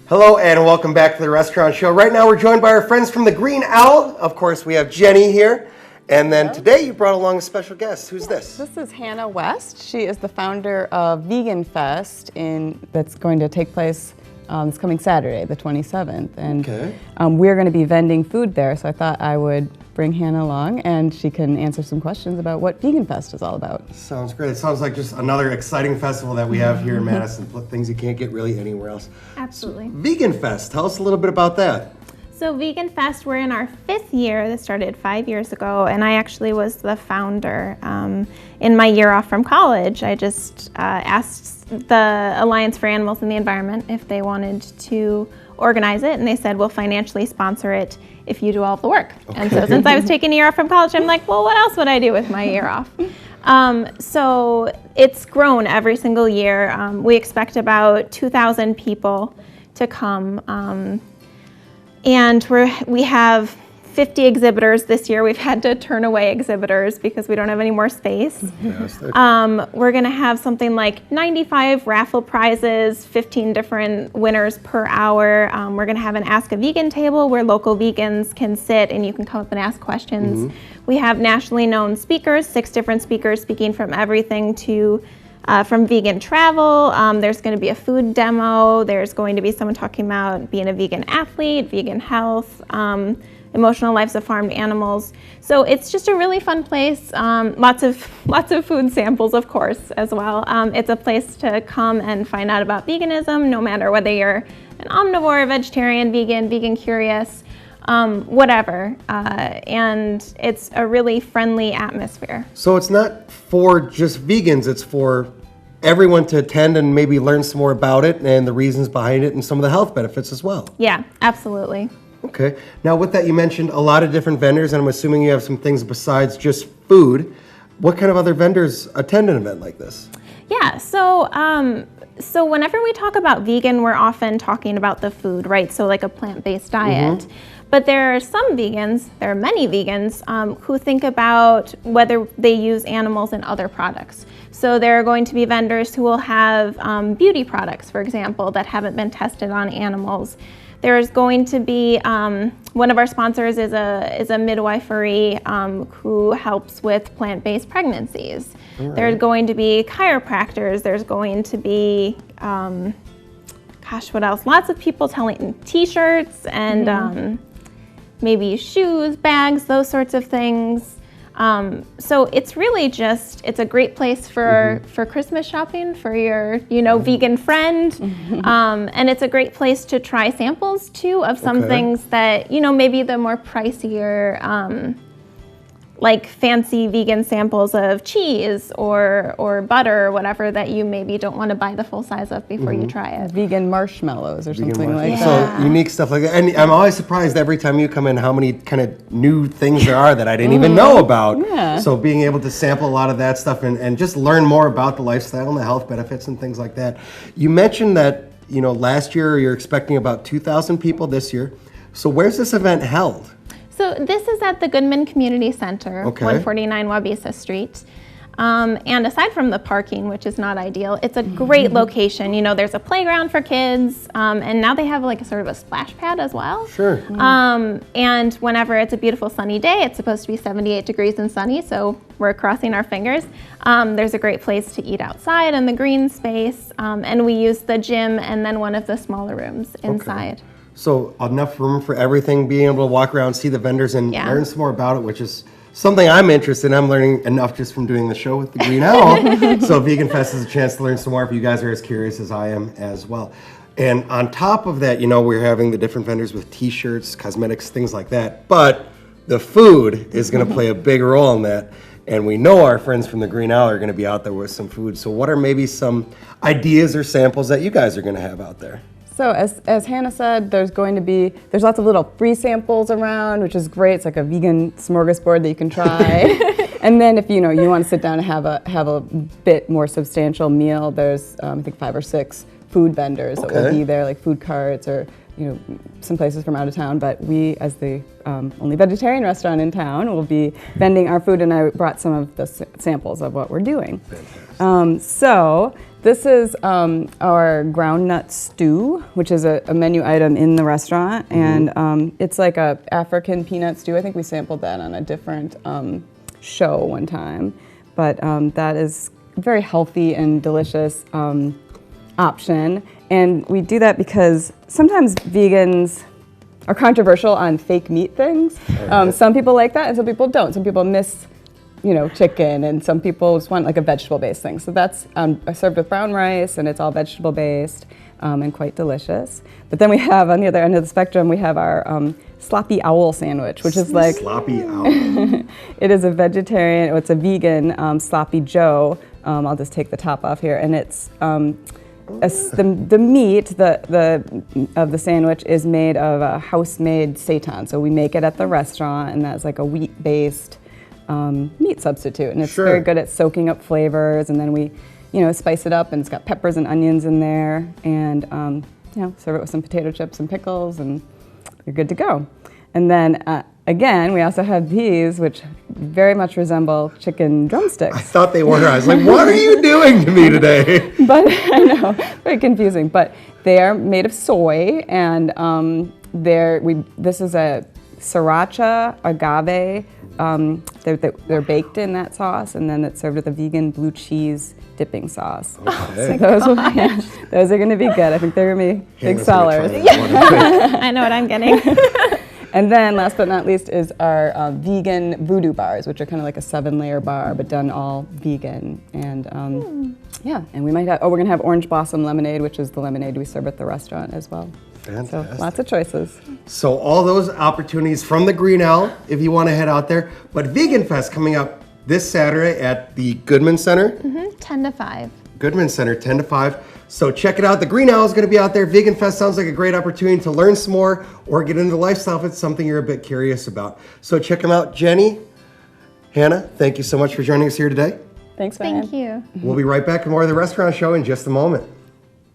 Hello and welcome back to the Restaurant Show. Right now we're joined by our friends from the Green Owl. Of course, we have Jennie here. And then today you brought along a special guest. Who's this? This is Hannah West. She is the founder of Vegan Fest that's going to take place this coming Saturday, the 27th. And we're going to be vending food there, so I thought I would bring Hannah along and she can answer some questions about what Vegan Fest is all about. Sounds great. It sounds like just another exciting festival that we have here in Madison, things you can't get really anywhere else. Absolutely. Vegan Fest, tell us a little bit about that. So Vegan Fest, we're in our 5th year. This started 5 years ago, and I actually was the founder. In my year off from college, I just asked the Alliance for Animals and the Environment if they wanted to organize it, and they said, we'll financially sponsor it if you do all of the work. Okay. And so since I was taking a year off from college, I'm like, well, what else would I do with my year off? So it's grown every single year. We expect about 2,000 people to come. And we have 50 exhibitors this year. We've had to turn away exhibitors because we don't have any more space. We're going to have something like 95 raffle prizes, 15 different winners per hour. We're going to have an Ask a Vegan table where local vegans can sit and you can come up and ask questions. We have nationally known speakers, 6 different speakers speaking from everything from vegan travel. There's going to be a food demo. There's going to be someone talking about being a vegan athlete, vegan health, emotional lives of farmed animals. So it's just a really fun place. Lots of food samples, of course, as well. It's a place to come and find out about veganism, no matter whether you're an omnivore, vegetarian, vegan curious, whatever. And it's a really friendly atmosphere. So it's not for just vegans, it's for everyone to attend and maybe learn some more about it and the reasons behind it and some of the health benefits as well. Yeah, absolutely. Okay. Now with that, you mentioned a lot of different vendors, and I'm assuming you have some things besides just food. What kind of other vendors attend an event like this? Yeah, so whenever we talk about vegan, we're often talking about the food, right? So like a plant-based diet. But there are many vegans who think about whether they use animals in other products. So there are going to be vendors who will have beauty products, for example, that haven't been tested on animals. There's going to be, one of our sponsors is a midwifery who helps with plant-based pregnancies. Right. There's going to be chiropractors. There's going to be, what else? Lots of people selling t-shirts and maybe shoes, bags, those sorts of things. So it's really it's a great place for Christmas shopping for your, vegan friend. And it's a great place to try samples too of some things that, maybe the more pricier, like fancy vegan samples of cheese or butter or whatever that you maybe don't want to buy the full size of before you try it. Vegan marshmallows or something like that. So unique stuff like that. And I'm always surprised every time you come in how many kind of new things there are that I didn't even know about. Yeah. So being able to sample a lot of that stuff and just learn more about the lifestyle and the health benefits and things like that. You mentioned that, last year you're expecting about 2,000 people this year. So where's this event held? So this is at the Goodman Community Center, 149 Wabisa Street. And aside from the parking, which is not ideal, it's a great location. There's a playground for kids, and now they have like a sort of a splash pad as well. Sure. And whenever it's a beautiful sunny day, it's supposed to be 78 degrees and sunny, so we're crossing our fingers. There's a great place to eat outside in the green space, and we use the gym and then one of the smaller rooms inside. So enough room for everything, being able to walk around, see the vendors, and learn some more about it, which is something I'm interested in. I'm learning enough just from doing the show with the Green Owl. So Vegan Fest is a chance to learn some more if you guys are as curious as I am as well. And on top of that, we're having the different vendors with t-shirts, cosmetics, things like that. But the food is going to play a big role in that. And we know our friends from the Green Owl are going to be out there with some food. So what are maybe some ideas or samples that you guys are going to have out there? So as Hannah said, there's lots of little free samples around, which is great. It's like a vegan smorgasbord that you can try. And then if you want to sit down and have a bit more substantial meal, there's I think 5 or 6 food vendors that will be there, like food carts or some places from out of town. But we, as the only vegetarian restaurant in town, will be vending our food, and I brought some of the samples of what we're doing. Fantastic. So this is our groundnut stew, which is a menu item in the restaurant, and it's like a African peanut stew. I think we sampled that on a different show one time, but that is a very healthy and delicious option, and we do that because sometimes vegans are controversial on fake meat things. Some people like that, and some people don't. Some people miss chicken, and some people just want like a vegetable-based thing. So that's served with brown rice, and it's all vegetable-based and quite delicious. But then we have, on the other end of the spectrum, we have our sloppy owl sandwich, which is like... Sloppy owl. It is a vegetarian, it's a vegan sloppy joe. I'll just take the top off here, and it's... the meat of the sandwich is made of a house-made seitan. So we make it at the restaurant, and that's like a wheat-based meat substitute, and it's very good at soaking up flavors, and then we spice it up, and it's got peppers and onions in there, and serve it with some potato chips and pickles, and you're good to go. And then again, we also have these, which very much resemble chicken drumsticks. I thought they were. I was like, what are you doing to me today? But I know, very confusing, but they are made of soy, and this is a sriracha agave. They're baked in that sauce, and then it's served with a vegan blue cheese dipping sauce. Okay. So those are going to be good. I think they're going to be big sellers. I know what I'm getting. And then last but not least is our vegan voodoo bars, which are kind of like a 7-layer bar, but done all vegan. And and we might have, we're going to have orange blossom lemonade, which is the lemonade we serve at the restaurant as well. Fantastic. So lots of choices. So all those opportunities from the Green Owl, if you want to head out there. But Vegan Fest coming up this Saturday at the Goodman Center. 10 to 5. Goodman Center, 10 to 5. So check it out. The Green Owl is going to be out there. Vegan Fest sounds like a great opportunity to learn some more or get into the lifestyle if it's something you're a bit curious about. So check them out. Jenny, Hannah, thank you so much for joining us here today. Thanks, Ryan. Thank you. We'll be right back with more of the Restaurant Show in just a moment.